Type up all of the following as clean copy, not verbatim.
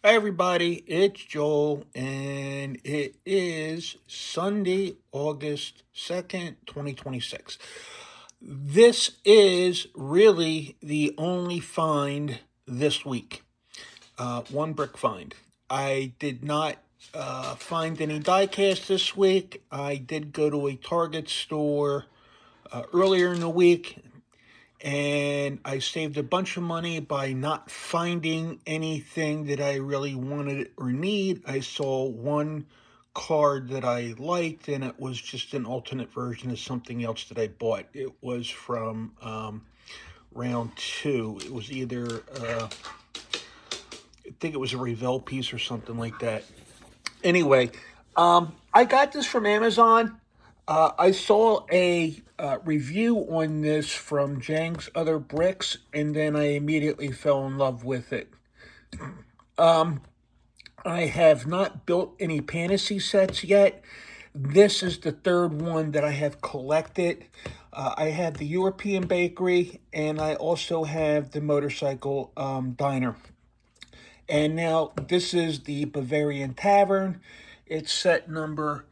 Hi, everybody. It's Joel, and it is Sunday, August 2nd, 2026. This is really the only find this week. One brick find. I did not find any diecast this week. I did go to a Target store earlier in the week, and I saved a bunch of money by not finding anything that I really wanted or need. I saw one card that I liked, and it was just an alternate version of something else that I bought. It was from round two. It was either, I think it was a Revell piece or something like that. Anyway, I got this from Amazon. I saw a review on this from Jang's Other Bricks, and then I immediately fell in love with it. I have not built any fantasy sets yet. This is the third one that I have collected. I have the European Bakery, and I also have the Motorcycle Diner. And now this is the Bavarian Tavern. It's set number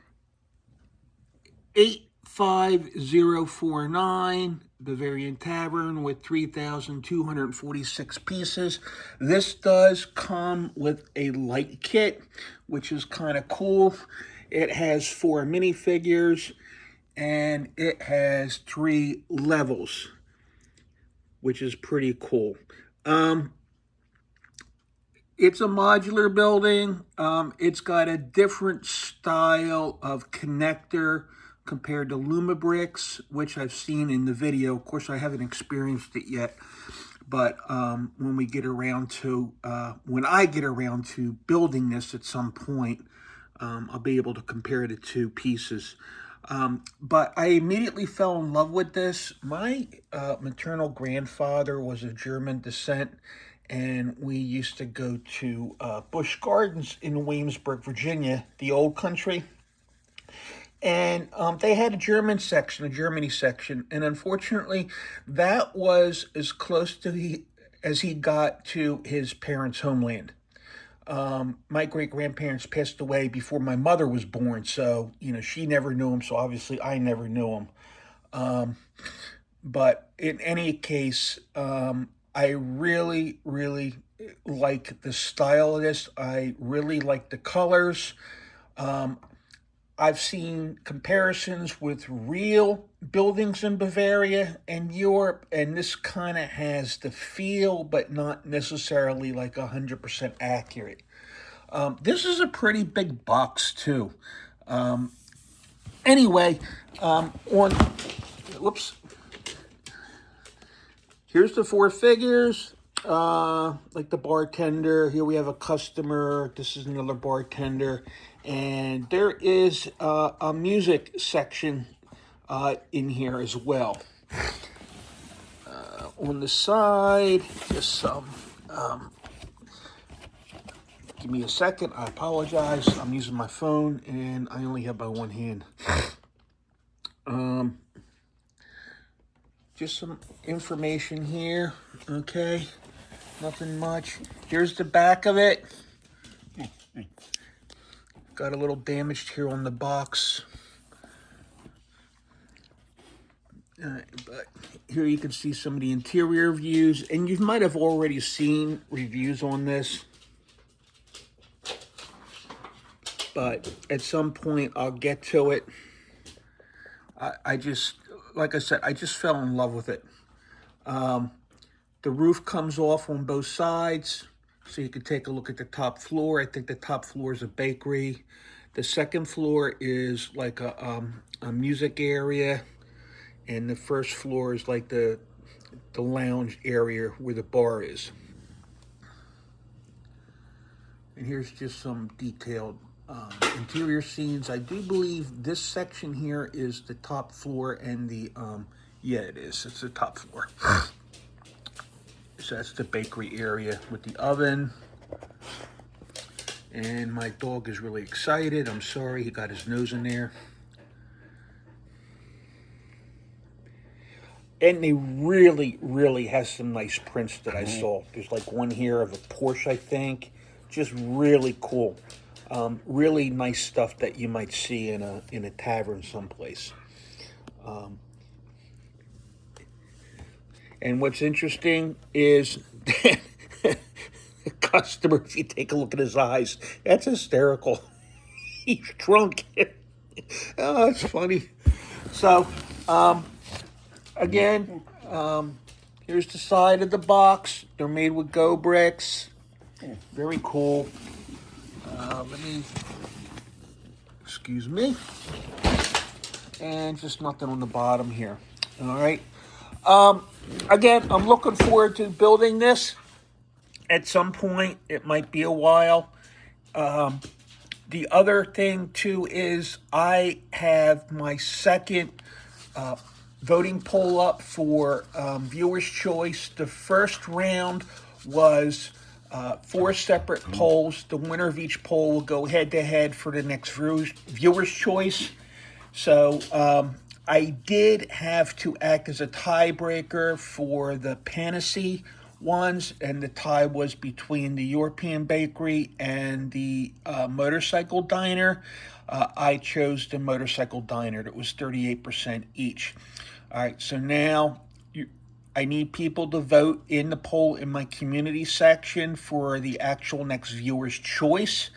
85049, Bavarian Tavern, with 3,246 pieces. This does come with a light kit, which is kind of cool. It has 4 minifigures, and it has 3 levels, which is pretty cool. It's a modular building. It's got a different style of connector compared to Lumibricks, which I've seen in the video. Of course, I haven't experienced it yet, but when I get around to building this at some point, I'll be able to compare the two pieces. But I immediately fell in love with this. My maternal grandfather was of German descent, and we used to go to Busch Gardens in Williamsburg, Virginia, the old country. And they had a Germany section, and unfortunately, that was as close to as he got to his parents' homeland. My great-grandparents passed away before my mother was born, so, she never knew him, so obviously I never knew him. But in any case, I really, really like the style of this. I really like the colors. I've seen comparisons with real buildings in Bavaria and Europe, and this kind of has the feel, but not necessarily like 100% accurate. This is a pretty big box, too. Anyway, here's the 4 figures. Like the bartender. Here we have a customer. This is another bartender. And there is a music section in here as well. On the side, just some. Give me a second. I apologize. I'm using my phone, and I only have my one hand. Just some information here. Okay. Nothing much. Here's the back of it. Got a little damaged here on the box. But here you can see some of the interior views, and you might have already seen reviews on this. But at some point, I'll get to it. I just, like I said, I just fell in love with it. The roof comes off on both sides, so you can take a look at the top floor. I think the top floor is a bakery. The second floor is like a music area, and the first floor is like the lounge area where the bar is. And here's just some detailed interior scenes. I do believe this section here is the top floor, and yeah, it is. It's the top floor. So that's the bakery area with the oven. And my dog is really excited. I'm sorry, he got his nose in there. And they really, really has some nice prints that I saw. There's like one here of a Porsche, I think. just really cool. Really nice stuff that you might see in a tavern someplace. And what's interesting is the customer, if you take a look at his eyes, that's hysterical. He's drunk. Oh, it's funny. So, again, here's the side of the box. They're made with Brickz. Very cool. Excuse me. And just nothing on the bottom here. All right. Again, I'm looking forward to building this at some point. It might be a while. The other thing, too, is I have my second voting poll up for Viewer's Choice. The first round was 4 separate polls. The winner of each poll will go head-to-head for the next Viewer's Choice. So I did have to act as a tiebreaker for the Fantasy ones, and the tie was between the European Bakery and the Motorcycle Diner. I chose the Motorcycle Diner. That was 38% each. All right, so now I need people to vote in the poll in my community section for the actual next Viewer's Choice.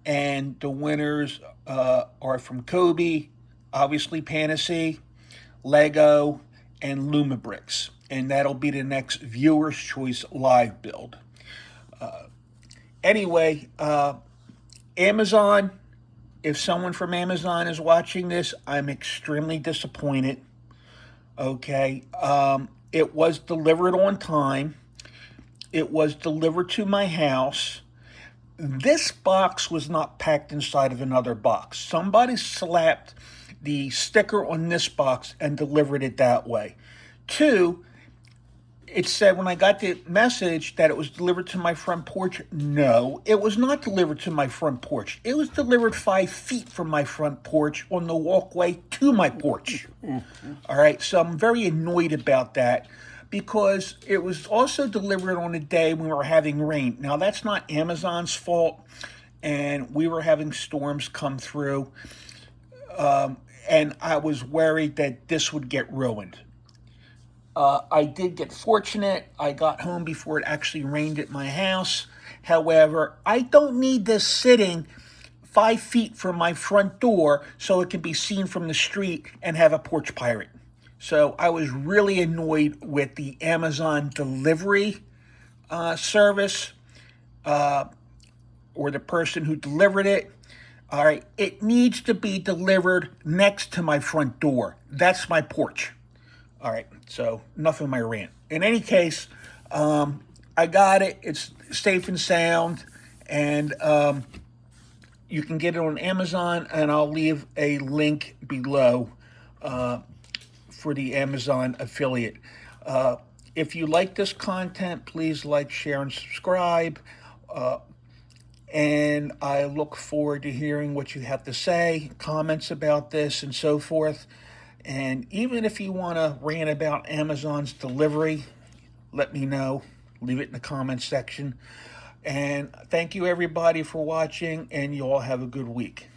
And the winners are from Kobe, obviously Fantasy, Lego, and Lumibricks. And that'll be the next Viewer's Choice live build. Anyway, Amazon, if someone from Amazon is watching this, I'm extremely disappointed. Okay, it was delivered on time. It was delivered to my house. This box was not packed inside of another box. Somebody slapped the sticker on this box and delivered it that way. 2, it said when I got the message that it was delivered to my front porch. No, it was not delivered to my front porch. It was delivered 5 feet from my front porch on the walkway to my porch. All right, so I'm very annoyed about that because it was also delivered on a day when we were having rain. Now, that's not Amazon's fault, and we were having storms come through, and I was worried that this would get ruined. I did get fortunate. I got home before it actually rained at my house. However, I don't need this sitting 5 feet from my front door so it can be seen from the street and have a porch pirate. So I was really annoyed with the Amazon delivery service or the person who delivered it. All right, it needs to be delivered next to my front door. That's my porch. All right, so enough of my rant. In any case, I got it. It's safe and sound, and you can get it on Amazon, and I'll leave a link below for the Amazon affiliate. If you like this content, please like, share, and subscribe. And I look forward to hearing what you have to say, comments about this, and so forth. And even if you want to rant about Amazon's delivery, let me know. Leave it in the comments section. And thank you, everybody, for watching, and you all have a good week.